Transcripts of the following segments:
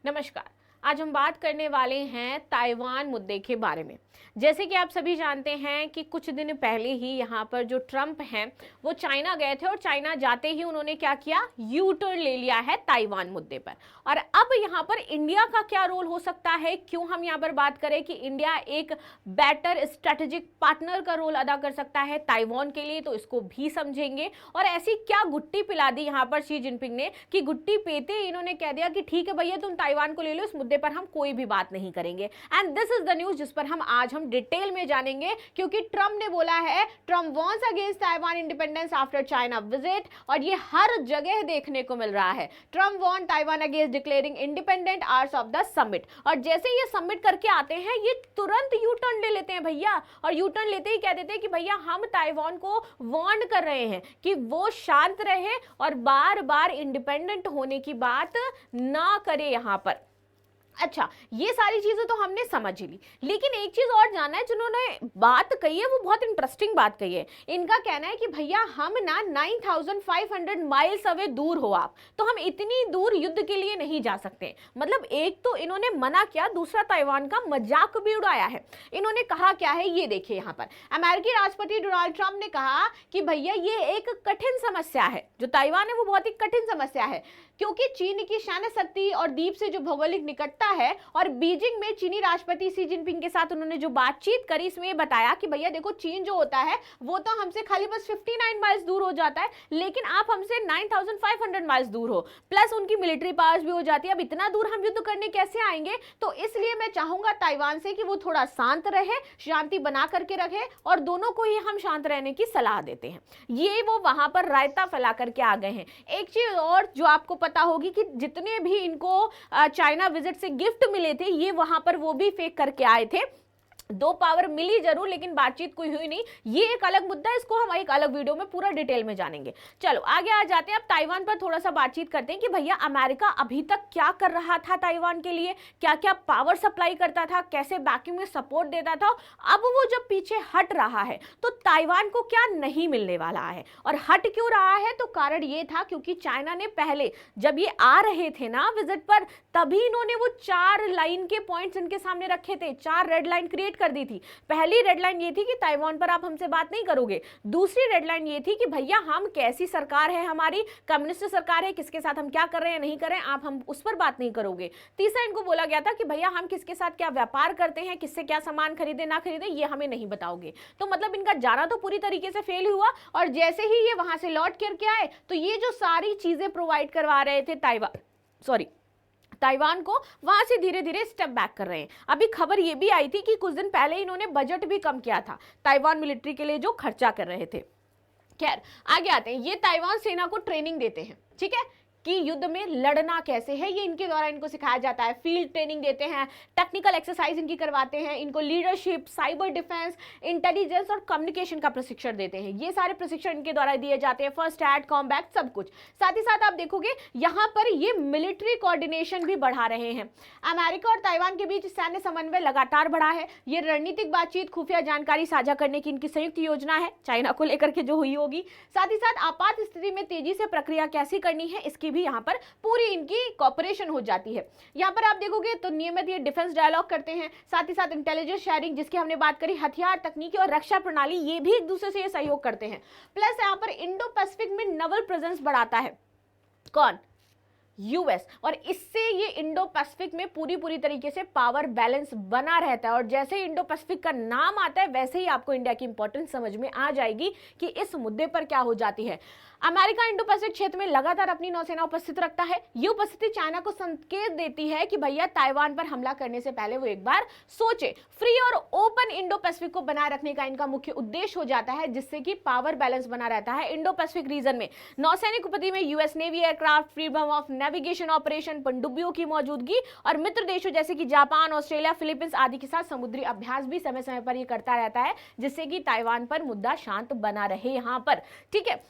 नमस्कार। आज हम बात करने वाले हैं ताइवान मुद्दे के बारे में। जैसे कि आप सभी जानते हैं कि कुछ दिन पहले ही यहाँ पर जो ट्रंप हैं वो चाइना गए थे और चाइना जाते ही उन्होंने क्या किया, यू टर्न ले लिया है ताइवान मुद्दे पर। और अब यहाँ पर इंडिया का क्या रोल हो सकता है, क्यों हम यहाँ पर बात करें कि इंडिया एक बेटर स्ट्रेटेजिक पार्टनर का रोल अदा कर सकता है ताइवान के लिए, तो इसको भी समझेंगे। और ऐसी क्या गुट्टी पिला दी यहाँ पर शी जिनपिंग ने कि गुट्टी पेते इन्होंने कह दिया कि ठीक है भैया तुम ताइवान को ले लो, इस मुद्दे पर हम कोई भी बात नहीं करेंगे। And this is the news जिस पर आज हम डिटेल में जानेंगे, क्योंकि ट्रंप ने बोला है Trump warns against Taiwan independence after China visit, और ये हर जगह देखने को मिल रहा है। Trump warn Taiwan against declaring independent hours of the summit. और जैसे ये सबमिट करके आते हैं ये तुरंत यू टर्न ले लेते हैं भैया, और यू टर्न लेते ही कह देते हैं कि भैया हम ताइवान को वार्न कर रहे हैं कि वो शांत रहे और बार बार इंडिपेंडेंट होने की बात ना करे यहां पर। अच्छा, ये सारी चीजें तो हमने समझ ही ली, लेकिन एक चीज और जानना है, जिन्होंने बात कही है वो बहुत इंटरेस्टिंग बात कही है। इनका कहना है कि भैया हम ना 9500 माइल्स अवे दूर हो आप, तो हम इतनी दूर युद्ध के लिए नहीं जा सकते। मतलब एक तो इन्होंने मना किया, दूसरा ताइवान का मजाक भी उड़ाया है। इन्होंने कहा क्या है ये देखिए, यहाँ पर अमेरिकी राष्ट्रपति डोनाल्ड ट्रंप ने कहा कि भैया ये एक कठिन समस्या है, जो ताइवान है वो बहुत ही कठिन समस्या है, क्योंकि चीन की सैन्य शक्ति और द्वीप से जो भौगोलिक निकटता है, और बीजिंग में चीनी राष्ट्रपति शी जिनपिंग के साथ उन्होंने जो बातचीत करी, इसमें बताया कि भैया देखो चीन जो होता है वो तो हमसे खाली बस 59 माइल्स दूर हो जाता है, लेकिन आप हमसे 9500 माइल्स दूर हो, प्लस उनकी मिलिट्री पावर्स भी हो जाती है। अब इतना दूर हम युद्ध करने कैसे आएंगे? तो इसलिए मैं चाहूंगा ताइवान से कि वो थोड़ा शांत रहे, शांति बना करके रखे, और दोनों को ही हम शांत रहने की सलाह देते हैं। ये वो वहां पर रायता फैला करके आ गए हैं। एक चीज और जो आपको पता होगी कि जितने भी इनको चाइना विजिट से गिफ्ट मिले थे, ये वहां पर वो भी फेक करके आए थे। 2 पावर मिली जरूर, लेकिन बातचीत कोई हुई नहीं। ये एक अलग मुद्दा है, इसको हम एक अलग वीडियो में पूरा डिटेल में जानेंगे। चलो आगे आ जाते हैं। अब ताइवान पर थोड़ा सा बातचीत करते हैं कि भैया अमेरिका अभी तक क्या कर रहा था ताइवान के लिए, क्या क्या पावर सप्लाई करता था, कैसे बैकिंग में सपोर्ट देता था। अब वो जब पीछे हट रहा है तो ताइवान को क्या नहीं मिलने वाला है, और हट क्यों रहा है? तो कारण ये था क्योंकि चाइना ने पहले जब ये आ रहे थे ना विजिट पर, तभी इन्होंने वो 4 लाइन के पॉइंट्स इनके सामने रखे थे, 4 रेड लाइन क्रिएट कर दी थी। पहली रेड लाइन ये थी कि ताइवान पर आप हमसे बात नहीं करोगे। दूसरी रेड लाइन ये थी कि भैया हम कैसी सरकार है, हमारी कम्युनिस्ट सरकार है, किसके साथ हम क्या कर रहे हैं नहीं कर रहे हैं, आप हम उस पर बात नहीं करोगे। तीसरा इनको बोला गया था कि भैया हम किसके साथ क्या व्यापार करते हैं, किससे क्या सामान खरीदे ना खरीदे, ये हमें नहीं बताओगे। तो मतलब इनका जाना तो पूरी तरीके से फेल हुआ, और जैसे ही ये वहां से लौट करके आए तो ये जो सारी चीजें प्रोवाइड करवा रहे थे ताइवान को, वहां से धीरे धीरे स्टेप बैक कर रहे हैं। अभी खबर ये भी आई थी कि कुछ दिन पहले इन्होंने बजट भी कम किया था ताइवान मिलिट्री के लिए जो खर्चा कर रहे थे। खैर आगे आते हैं। ये ताइवान सेना को ट्रेनिंग देते हैं, ठीक है, कि युद्ध में लड़ना कैसे है, ये इनके द्वारा इनको सिखाया जाता है। फील्ड ट्रेनिंग देते हैं, टेक्निकल एक्सरसाइज इनकी करवाते हैं, इनको लीडरशिप, साइबर डिफेंस, इंटेलिजेंस और कम्युनिकेशन का प्रशिक्षण देते हैं। ये सारे प्रशिक्षण इनके द्वारा दिए जाते हैं, फर्स्ट एड, कॉम्बैट, सब कुछ। साथ ही साथ आप देखोगे यहाँ पर ये मिलिट्री कोऑर्डिनेशन भी बढ़ा रहे हैं। अमेरिका और ताइवान के बीच सैन्य समन्वय लगातार बढ़ा है। ये रणनीतिक बातचीत, खुफिया जानकारी साझा करने की इनकी संयुक्त योजना है, चाइना को लेकर के जो हुई होगी। साथ ही साथ आपात स्थिति में तेजी से प्रक्रिया कैसी करनी है, इसकी भी यहाँ पर पूरी इनकी कॉपरेशन हो जाती है। यहाँ पर आप देखोगे तो नियमित ये डिफेंस डायलॉग करते हैं। साथ ही साथ इंटेलिजेंस शेयरिंग, जिसकी हमने बात करी, हथियार, तकनीकी और रक्षा प्रणाली, ये भी एक दूसरे से ये सहयोग करते हैं। प्लस यहाँ पर इंडो पैसिफिक में नवल प्रेजेंस बढ़ाता है कौन? यूएस, और इससे ये इंडो पैसिफिक में पूरी तरीके से पावर बैलेंस बना रहता है। और जैसे ही इंडो पैसिफिक का नाम आता है वैसे ही आपको इंडिया की इंपॉर्टेंस समझ में आ जाएगी कि इस मुद्दे पर क्या हो जाती है। अमेरिका इंडो पैसिफिक क्षेत्र में लगातार अपनी नौसेना उपस्थित रखता है। ये उपस्थिति चाइना को संकेत देती है कि भैया ताइवान पर हमला करने से पहले वो एक बार सोचे। फ्री और ओपन इंडो पैसिफिक को बनाए रखने का इनका मुख्य उद्देश्य हो जाता है, जिससे कि पावर बैलेंस बना रहता है इंडो पैसिफिक रीजन में। नौसैनिक उपस्थिति में US navy aircraft, freedom of navigation operation, पनडुब्बियों की मौजूदगी, और मित्र देशों जैसे कि जापान, ऑस्ट्रेलिया, फिलीपींस आदि के साथ समुद्री अभ्यास भी समय समय पर ये करता रहता है, जिससे कि ताइवान पर मुद्दा शांत बना रहे यहाँ पर, ठीक है।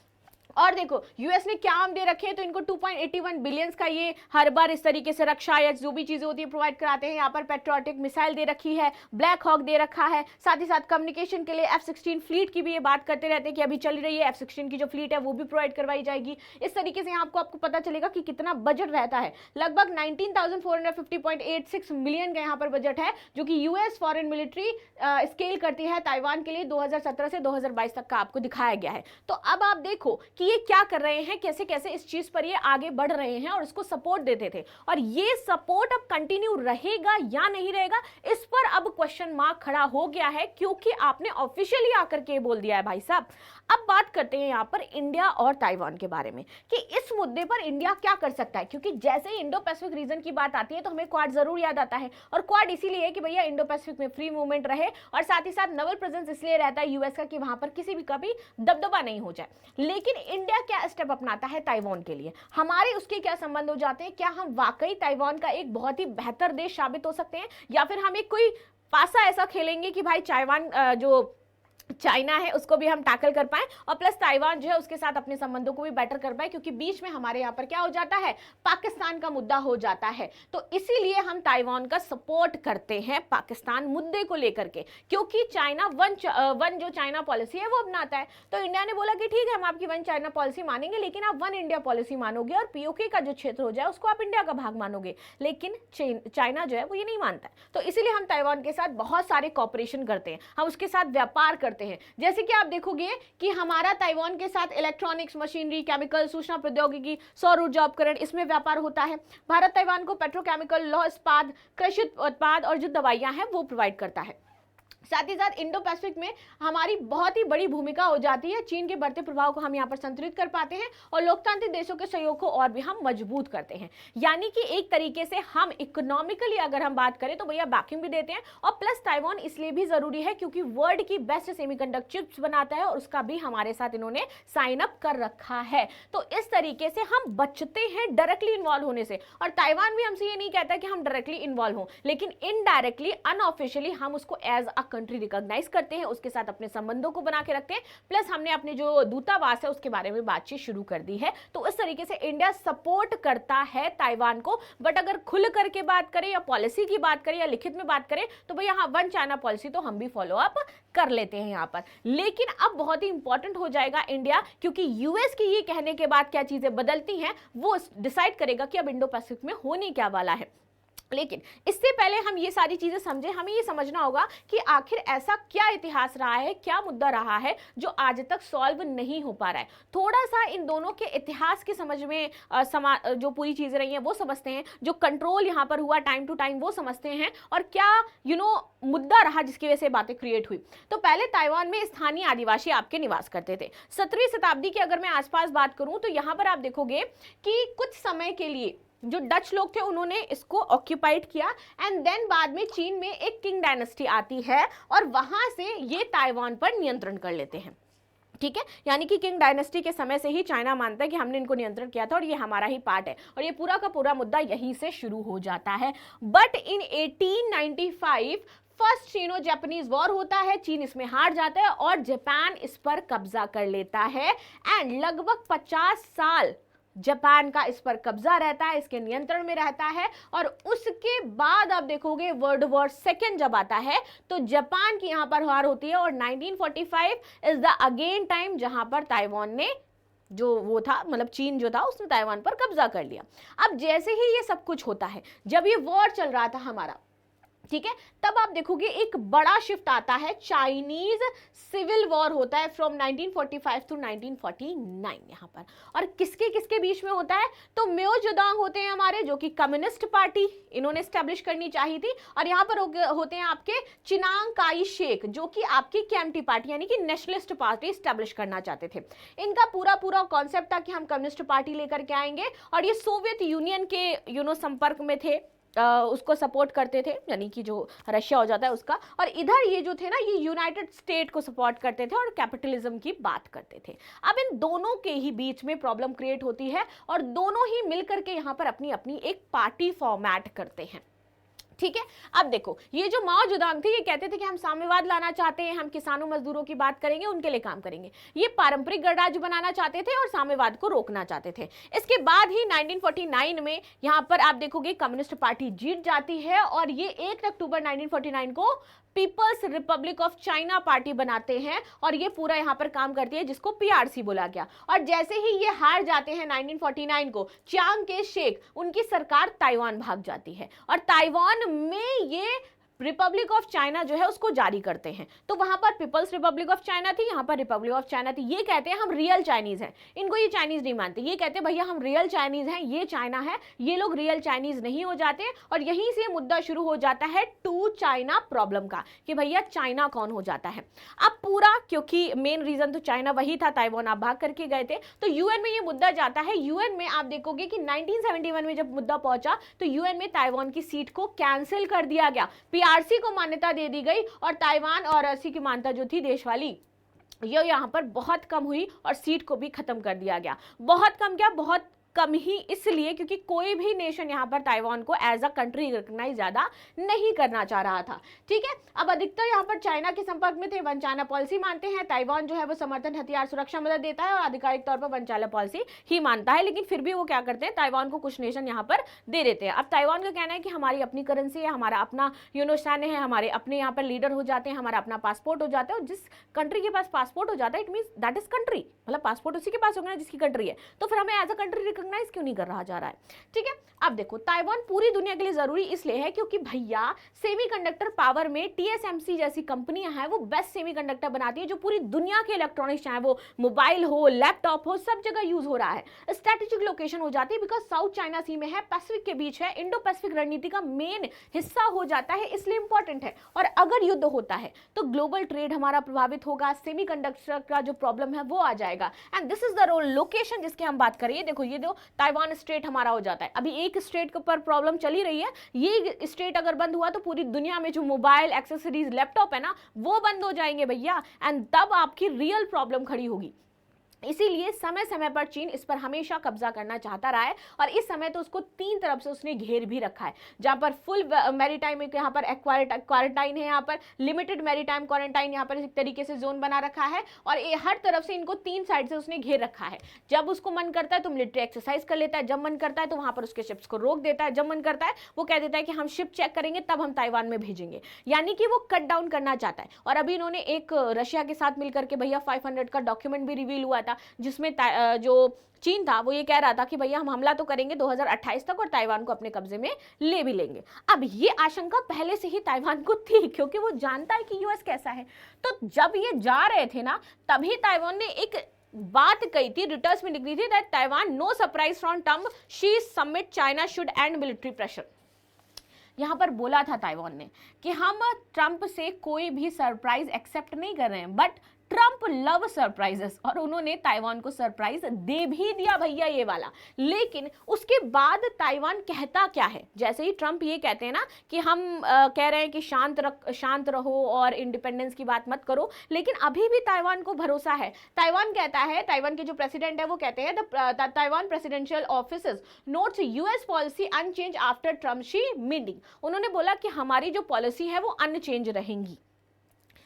और देखो यूएस ने क्या आम दे रखे हैं, तो इनको 2.81 बिलियंस का ये हर बार इस तरीके से रक्षा या जो भी चीजें होती है प्रोवाइड कराते हैं। यहाँ पर पैट्रियोटिक मिसाइल दे रखी है, ब्लैक हॉक दे रखा है, साथ ही साथ कम्युनिकेशन के लिए F-16 फ्लीट की भी ये बात करते रहते हैं कि अभी चल रही है, F-16 की जो फ्लीट है वो भी प्रोवाइड करवाई जाएगी। इस तरीके से आपको पता चलेगा कि कितना बजट रहता है। लगभग 19,450.86 मिलियन का यहाँ पर बजट है, जो कि यूएस फॉरेन मिलिट्री स्केल करती है ताइवान के लिए 2017 से 2022 तक का आपको दिखाया गया है। तो अब आप देखो कि ये क्या कर रहे हैं, कैसे कैसे इस चीज पर ये आगे बढ़ रहे हैं और इसको सपोर्ट देते थे, और ये सपोर्ट अब कंटिन्यू रहेगा या नहीं रहेगा, इस पर अब क्वेश्चन मार्क खड़ा हो गया है, क्योंकि आपने ऑफिशियली आकर के बोल दिया है भाई साहब। अब बात करते हैं यहाँ पर इंडिया और ताइवान के बारे में कि इस मुद्दे पर इंडिया क्या कर सकता है, क्योंकि जैसे ही इंडो पैसिफिक रीजन की बात आती है तो हमें क्वाड जरूर याद आता है, और क्वाड इसीलिए है कि भैया इंडो पैसिफिक में फ्री मूवमेंट रहे, और साथ ही साथ नवल प्रेजेंस इसलिए रहता है यूएस का कि वहां पर किसी भी कभी दबदबा नहीं हो जाए। लेकिन इंडिया क्या स्टेप अपनाता है ताइवान के लिए, हमारे उसके क्या संबंध हो जाते हैं, क्या हम वाकई ताइवान का एक बहुत ही बेहतर देश साबित हो सकते हैं, या फिर हम एक कोई पासा ऐसा खेलेंगे कि भाई ताइवान जो चाइना है उसको भी हम टैकल कर पाए, और प्लस ताइवान जो है उसके साथ अपने संबंधों को भी बेटर कर पाए, क्योंकि बीच में हमारे यहाँ पर क्या हो जाता है, पाकिस्तान का मुद्दा हो जाता है। तो इसीलिए हम ताइवान का सपोर्ट करते हैं पाकिस्तान मुद्दे को लेकर के, क्योंकि चाइना वन जो चाइना पॉलिसी है वो अपनाता है। तो इंडिया ने बोला कि ठीक है हम आपकी वन चाइना पॉलिसी मानेंगे, लेकिन आप वन इंडिया पॉलिसी मानोगे और पीओके का जो क्षेत्र हो जाए उसको आप इंडिया का भाग मानोगे। लेकिन चाइना जो है वो ये नहीं मानता है, तो इसीलिए हम ताइवान के साथ बहुत सारे कॉपरेशन करते हैं, हम उसके साथ व्यापार करते हैं। जैसे कि आप देखोगे कि हमारा ताइवान के साथ इलेक्ट्रॉनिक्स, मशीनरी, केमिकल, सूचना प्रौद्योगिकी, सौर ऊर्जा उपकरण, इसमें व्यापार होता है। भारत ताइवान को पेट्रोकेमिकल, लौह इस्पात, कृषि उत्पाद और जो दवाइयां हैं वो प्रोवाइड करता है। साथ ही साथ इंडो पैसिफिक में हमारी बहुत ही बड़ी भूमिका हो जाती है, चीन के बढ़ते प्रभाव को हम यहाँ पर संतुलित कर पाते हैं, और लोकतांत्रिक देशों के सहयोग को और भी हम मजबूत करते हैं। यानी कि एक तरीके से हम इकोनॉमिकली अगर हम बात करें तो भैया बैकिंग भी देते हैं, और प्लस ताइवान इसलिए भी जरूरी है क्योंकि वर्ल्ड की बेस्ट सेमीकंडक्टर चिप्स बनाता है, और उसका भी हमारे साथ इन्होंने साइन अप कर रखा है। तो इस तरीके से हम बचते हैं डायरेक्टली इन्वॉल्व होने से, और ताइवान भी हमसे ये नहीं कहता कि हम डायरेक्टली इन्वॉल्व हो, लेकिन इनडायरेक्टली, अनऑफिशियली हम उसको एज अ कंट्री रिकॉग्नाइज करते हैं, उसके साथ अपने संबंधों को बना के रखते हैं। प्लस हमने अपने जो दूतावास है उसके बारे में बातचीत शुरू कर दी है। तो इस तरीके से इंडिया सपोर्ट करता है ताइवान को। बट अगर खुल करके बात करें या पॉलिसी की बात करें या लिखित में बात करें तो भैया हाँ, वन चाइना पॉलिसी तो हम भी फॉलो अप कर लेते हैं यहाँ पर। लेकिन अब बहुत ही इंपॉर्टेंट हो जाएगा इंडिया, क्योंकि यूएस की ये कहने के बाद क्या चीजें बदलती हैं वो डिसाइड करेगा कि अब इंडो पैसिफिक में होने क्या वाला है। लेकिन इससे पहले हम ये सारी चीजें समझें, हमें ये समझना होगा कि आखिर ऐसा क्या इतिहास रहा है, क्या मुद्दा रहा है जो आज तक सॉल्व नहीं हो पा रहा है। थोड़ा सा इन दोनों के इतिहास की समझ में जो पूरी चीजें रही हैं वो समझते हैं, जो कंट्रोल यहाँ पर हुआ टाइम टू टाइम वो समझते हैं, और क्या मुद्दा रहा जिसकी वजह से बातें क्रिएट हुई। तो पहले ताइवान में स्थानीय आदिवासी आपके निवास करते थे। 17वीं शताब्दी की अगर मैं आसपास बात करूं तो यहाँ पर आप देखोगे कि कुछ समय के लिए जो डच लोग थे उन्होंने इसको ऑक्यूपाइड किया, एंड देन बाद में चीन में एक किंग डायनेस्टी आती है और वहां से ये ताइवान पर नियंत्रण कर लेते हैं। ठीक है, यानी कि किंग डायनेस्टी के समय से ही चाइना मानता है कि हमने इनको नियंत्रण किया था और ये हमारा ही पार्ट है, और ये पूरा का पूरा मुद्दा यहीं से शुरू हो जाता है। But in 1895 first Chino Japanese war होता है, चीन इसमें हार जाता है और जापान इस पर कब्जा कर लेता है, एंड लगभग 50 साल जापान का इस पर कब्जा रहता है, इसके नियंत्रण में रहता है। और उसके बाद आप देखोगे वर्ल्ड वॉर सेकेंड जब आता है तो जापान की यहां पर हार होती है, और 1945 इज द अगेन टाइम जहां पर ताइवान ने जो वो था, मतलब चीन जो था उसने ताइवान पर कब्जा कर लिया। अब जैसे ही ये सब कुछ होता है, जब ये वॉर चल रहा था हमारा, ठीक है, तब आप देखोगे एक बड़ा शिफ्ट आता है, चाइनीज सिविल वॉर होता है फ्रॉम 1945 टू 1949 यहाँ पर। और किसके किसके बीच में होता है, तो मेओ जेडोंग होते हैं हमारे, जो कि कम्युनिस्ट पार्टी इन्होंने स्टैब्लिश करनी चाहिए थी, और यहाँ पर होते हैं आपके चिनांग काई शेक, जो कि आपकी केएमटी पार्टी यानी कि नेशनलिस्ट पार्टी स्टैब्लिश करना चाहते थे। इनका पूरा पूरा कॉन्सेप्ट था कि हम कम्युनिस्ट पार्टी लेकर के आएंगे, और ये सोवियत यूनियन के संपर्क में थे, उसको सपोर्ट करते थे, यानी कि जो रशिया हो जाता है उसका। और इधर ये जो थे ना, ये यूनाइटेड स्टेट को सपोर्ट करते थे और कैपिटलिज्म की बात करते थे। अब इन दोनों के ही बीच में प्रॉब्लम क्रिएट होती है, और दोनों ही मिलकर के यहाँ पर अपनी अपनी एक पार्टी फॉर्मेट करते हैं। ठीक है। अब देखो, ये जो माओ जेडुंग थे, ये कहते थे कि हम साम्यवाद लाना चाहते हैं, हम किसानों मजदूरों की बात करेंगे, उनके लिए काम करेंगे। ये पारंपरिक गणराज्य बनाना चाहते थे और साम्यवाद को रोकना चाहते थे। इसके बाद ही 1949 में यहां पर आप देखोगे कम्युनिस्ट पार्टी जीत जाती है और ये 1 अक्टूबर 1949 को people's republic of China party बनाते हैं और ये पूरा यहां पर काम करती है, जिसको पीआरसी बोला गया। और जैसे ही ये हार जाते हैं 1949 को, चियांग के शेक, उनकी सरकार ताइवान भाग जाती है और ताइवान में ये रिपब्लिक ऑफ चाइना जो है उसको जारी करते हैं। तो वहां पर पीपल्स रिपब्लिक ऑफ चाइना थी, यहां पर रिपब्लिक ऑफ चाइना थी। ये कहते हैं हम रियल चाइनीज हैं, इनको ये चाइनीज नहीं मानते। ये कहते हैं भैया हम रियल चाइनीज हैं, ये चाइना है, ये लोग रियल चाइनीज नहीं हो जाते। और यहीं से मुद्दा शुरू हो जाता है टू चाइना प्रॉब्लम का, कि भैया चाइना कौन हो जाता है। अब पूरा, क्योंकि मेन रीजन तो चाइना वही था, ताइवान आप भाग करके गए थे, तो यूएन में ये मुद्दा जाता है। यूएन में आप देखोगे कि 1971 में जब मुद्दा पहुंचा तो यूएन में ताइवान की सीट को कैंसिल कर दिया गया, पीआरसी को मान्यता दे दी गई और ताइवान और रसी की मान्यता जो थी देश वाली, ये यहां पर बहुत कम हुई और सीट को भी खत्म कर दिया गया। बहुत कम, क्या बहुत कम ही इसलिए क्योंकि कोई भी नेशन यहां पर ताइवान को एज अ कंट्री रिकॉग्नाइज ज्यादा नहीं करना चाह रहा था। ठीक है। अब अधिकतर यहां पर चाइना के संपर्क में थे, वन चाइना पॉलिसी मानते हैं। ताइवान जो है वो समर्थन, हथियार, सुरक्षा मदद देता है और आधिकारिक तौर पर वन चाइना पॉलिसी ही मानता है। लेकिन फिर भी वो क्या करते हैं, ताइवान को कुछ नेशन यहां पर दे देते हैं। अब ताइवान का कहना है कि हमारी अपनी करेंसी है, हमारा अपना सैन्य है, हमारे अपने यहाँ पर लीडर हो जाते हैं, हमारा अपना पासपोर्ट हो जाता है। और जिस कंट्री के पास पासपोर्ट हो जाता है it means that is country, मतलब पासपोर्ट उसी के पास होगा ना जिसकी कंट्री है। तो फिर हमें एज अ कंट्री रिकॉग्नाइज क्यों नहीं कर रहा जा रहा है। ठीक है। अब देखो, ताइवान पूरी दुनिया के लिए जरूरी इसलिए है क्योंकि भैया सेमीकंडक्टर पावर में टीएसएमसी जैसी कंपनियां हैं, वो बेस्ट सेमीकंडक्टर बनाती है जो पूरी दुनिया के इलेक्ट्रॉनिक्स, चाहे वो मोबाइल हो, लैपटॉप हो, सब जगह यूज हो रहा है। स्ट्रेटेजिक लोकेशन हो जाती है बिकॉज साउथ चाइना सी में है, पैसिफिक के बीच है, इंडो पैसिफिक रणनीति का मेन हिस्सा हो जाता है, इसलिए इंपॉर्टेंट है। और अगर युद्ध होता है तो ग्लोबल ट्रेड हमारा प्रभावित होगा, सेमीकंडक्टर का जो प्रॉब्लम है वो आ जाएगा। And this is the role location जिसकी हम बात करें। देखो, ये दो ताइवान स्टेट हमारा हो जाता है। अभी एक स्टेट के ऊपर प्रॉब्लम चली रही है, ये स्टेट अगर बंद हुआ तो पूरी दुनिया में जो मोबाइल, एक्सेसरीज, लैपटॉप है ना, वो बंद हो जाएंगे भैया। एंड तब आपकी रियल प्रॉब्लम खड़ी होगी। इसीलिए समय समय पर चीन इस पर हमेशा कब्जा करना चाहता रहा है और इस समय तो उसको 3 तरफ से उसने घेर भी रखा है, जहां पर फुल मैरीटाइम, यहाँ पर क्वारंटाइन है, यहाँ पर लिमिटेड मैरीटाइम क्वारंटाइन, यहाँ पर एक तरीके से जोन बना रखा है और हर तरफ से इनको 3 साइड से उसने घेर रखा है। जब उसको मन करता है तो मिलिट्री एक्सरसाइज कर लेता है, जब मन करता है तो वहां पर उसके शिप्स को रोक देता है, जब मन करता है वो कह देता है कि हम शिप चेक करेंगे तब हम ताइवान में भेजेंगे, यानी कि वो कट डाउन करना चाहता है। और अभी इन्होंने एक रशिया के साथ मिलकर के भैया 500 का डॉक्यूमेंट भी रिवील हुआ था, जिसमें जो चीन था वो ये कह रहा था कि भैया हम हमला तो करेंगे 2028 तक और ताइवान को अपने कब्जे में ले भी लेंगे। अब ये आशंका पहले से ही ताइवान को थी क्योंकि वो जानता है कि यूएस कैसा है। तो जब ये जा रहे थे ना, तभी ताइवान ने एक बात कही थी, रिटर्स में लिखी थी that Taiwan no surprise from Trump, Xi summit, China should end military pressure. यहां पर बोला था ताइवान ने कि हम ट्रंप से कोई भी सरप्राइज एक्सेप्ट नहीं कर रहे हैं, बट ट्रंप लव सरप्राइजेस, और उन्होंने ताइवान को सरप्राइज दे भी दिया भैया ये वाला। लेकिन उसके बाद ताइवान कहता क्या है, जैसे ही ट्रंप ये कहते हैं ना कि हम कह रहे हैं कि शांत रहो और इंडिपेंडेंस की बात मत करो, लेकिन अभी भी ताइवान को भरोसा है। ताइवान कहता है, ताइवान के जो प्रेसिडेंट है वो कहते हैं the Taiwan presidential office notes US policy unchanged after Trump Xi meeting. उन्होंने बोला कि हमारी जो पॉलिसी है वो अनचेंज रहेंगी,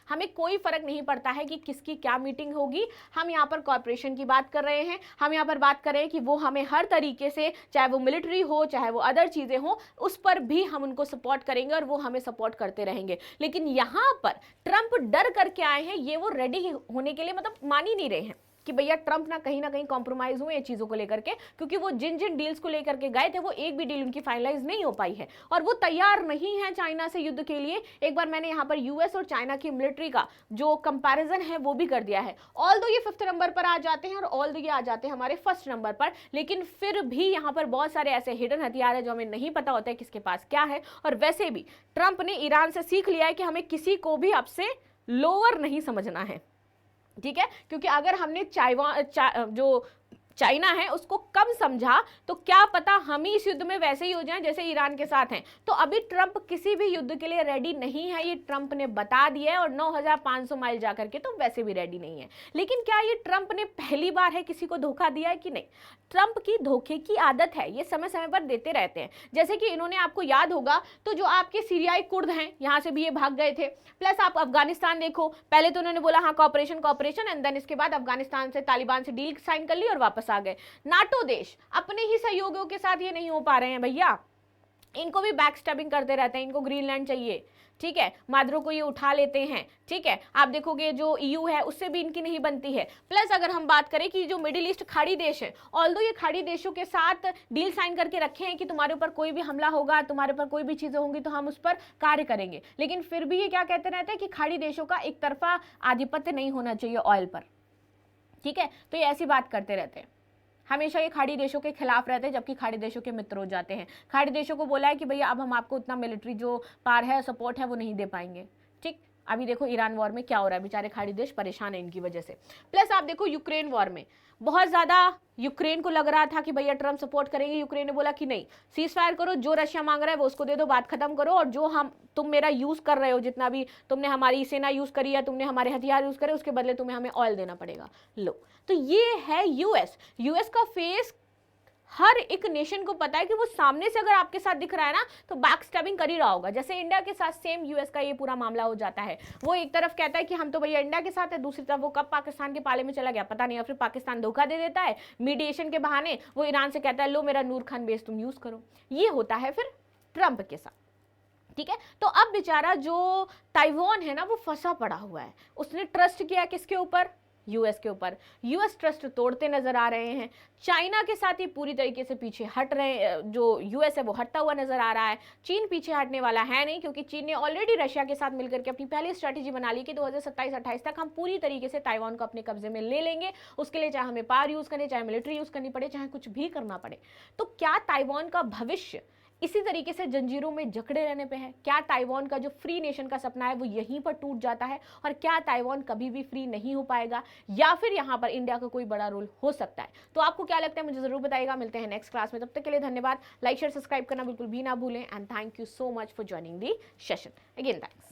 हमें कोई फर्क नहीं पड़ता है कि किसकी क्या मीटिंग होगी। हम यहाँ पर कॉर्पोरेशन की बात कर रहे हैं, हम यहाँ पर बात कर रहे हैं कि वो हमें हर तरीके से, चाहे वो मिलिट्री हो चाहे वो अदर चीजें हो, उस पर भी हम उनको सपोर्ट करेंगे और वो हमें सपोर्ट करते रहेंगे। लेकिन यहाँ पर ट्रंप डर करके आए हैं, ये वो रेडी होने के लिए मतलब मान ही नहीं रहे हैं कि भैया ट्रंप ना कहीं कॉम्प्रोमाइज हुए चीजों को लेकर के, क्योंकि वो जिन जिन डील्स को लेकर के गए थे वो एक भी डील उनकी फाइनलाइज नहीं हो पाई है और वो तैयार नहीं है चाइना से युद्ध के लिए। एक बार मैंने यहाँ पर यूएस और चाइना की मिलिट्री का जो कंपैरिजन है वो भी कर दिया है। ऑल दो ये 5th नंबर पर आ जाते हैं और ऑल दो ये आ जाते हैं हमारे 1st नंबर पर, लेकिन फिर भी यहाँ पर बहुत सारे ऐसे हिडन हथियार है जो हमें नहीं पता होता है किसके पास क्या है। और वैसे भी ट्रंप ने ईरान से सीख लिया है कि हमें किसी को भी आपसे लोअर नहीं समझना है, ठीक है, क्योंकि अगर हमने जो चाइना है उसको कम समझा तो क्या पता हम ही इस युद्ध में वैसे ही हो जाएं जैसे ईरान के साथ हैं। तो अभी ट्रंप किसी भी युद्ध के लिए रेडी नहीं है, ये ट्रंप ने बता दिया है, और 9500 माइल जाकर के तो वैसे भी रेडी नहीं है। लेकिन क्या ये ट्रंप ने पहली बार है किसी को धोखा दिया है कि नहीं? ट्रंप की धोखे की आदत है, ये समय समय पर देते रहते हैं। जैसे कि इन्होंने, आपको याद होगा तो जो आपके सीरियाई कुर्द हैं यहां से भी ये भाग गए थे। प्लस आप अफगानिस्तान देखो, पहले तो उन्होंने बोला हाँ कॉपरेशन कॉपरेशन, एंड देन इसके बाद अफगानिस्तान से तालिबान से डील साइन कर ली और वापस आ गए। नाटो देश अपने ही सहयोगियों के साथ ये नहीं हो पा रहे हैं भैया, इनको भी बैक स्टैबिंग करते रहते हैं, इनको ग्रीनलैंड चाहिए, ठीक है, माद्रो को ये उठा लेते हैं, ठीक है। आप देखोगे जो ईयू है उससे भी इनकी नहीं बनती है। प्लस अगर हम बात करें कि जो मिडिल ईस्ट खाड़ी देश है, ऑल्दो ये खाड़ी देशों के साथ डील साइन करके रखे हैं कि तुम्हारे ऊपर कोई भी हमला होगा, तुम्हारे ऊपर कोई भी चीजें होंगी तो हम उस पर कार्य करेंगे, लेकिन फिर भी ये क्या कहते रहते हैं कि खाड़ी देशों का एक तरफा आधिपत्य नहीं होना चाहिए ऑयल पर, ठीक है। तो ये ऐसी बात करते रहते हैं, हमेशा ये खाड़ी देशों के खिलाफ रहते हैं, जबकि खाड़ी देशों के मित्र हो जाते हैं। खाड़ी देशों को बोला है कि भैया अब हम आपको उतना मिलिट्री जो पार है, सपोर्ट है, वो नहीं दे पाएंगे, ठीक। अभी देखो ईरान वॉर में क्या हो रहा है, बेचारे खाड़ी देश परेशान है इनकी वजह से। प्लस आप देखो यूक्रेन वॉर में बहुत ज्यादा यूक्रेन को लग रहा था कि भैया ट्रम्प सपोर्ट करेंगे, यूक्रेन ने बोला कि नहीं, सीज फायर करो, जो रशिया मांग रहा है वो उसको दे दो, बात खत्म करो, और जो तुम मेरा यूज कर रहे हो, जितना भी तुमने हमारी सेना यूज करी है, तुमने हमारे हथियार यूज करे, उसके बदले तुम्हें हमें ऑयल देना पड़ेगा। लो, तो ये है यूएस का फेस। हर एक नेशन को पता है कि वो सामने से अगर आपके साथ दिख रहा है ना तो बैक स्टैबिंग कर ही रहा होगा। जैसे इंडिया के साथ सेम यूएस का ये पूरा मामला हो जाता है। वो एक तरफ कहता है कि हम तो भैया इंडिया के साथ है, दूसरी तरफ वो कब पाकिस्तान के पाले में चला गया पता नहीं, या फिर पाकिस्तान धोखा दे देता है, मीडिएशन के बहाने वो ईरान से कहता है लो मेरा नूर खान बेस तुम यूज करो। ये होता है फिर ट्रंप के साथ, ठीक है। तो अब बेचारा जो ताइवान है ना वो फंसा पड़ा हुआ है, उसने ट्रस्ट किया किसके ऊपर? यूएस के ऊपर। यूएस ट्रस्ट तोड़ते नजर आ रहे हैं, चाइना के साथ ही पूरी तरीके से पीछे हट रहे हैं, जो यूएस है वो हटता हुआ नजर आ रहा है। चीन पीछे हटने वाला है नहीं, क्योंकि चीन ने ऑलरेडी रशिया के साथ मिलकर के अपनी पहली स्ट्रेटेजी बना ली कि 2027-28 तक हम पूरी तरीके से ताइवान को अपने कब्जे में ले लेंगे, उसके लिए चाहे हमें पावर यूज करने, चाहे मिलिट्री यूज करनी पड़े, चाहे कुछ भी करना पड़े। तो क्या ताइवान का भविष्य इसी तरीके से जंजीरों में जकड़े रहने पे है? क्या ताइवान का जो फ्री नेशन का सपना है वो यहीं पर टूट जाता है, और क्या ताइवान कभी भी फ्री नहीं हो पाएगा, या फिर यहाँ पर इंडिया का कोई बड़ा रोल हो सकता है? तो आपको क्या लगता है मुझे जरूर बताइएगा। मिलते हैं नेक्स्ट क्लास में, तब तक के लिए धन्यवाद। लाइक शेयर सब्सक्राइब करना बिल्कुल भी ना भूलें, and thank you so much for joining the session. Again thanks.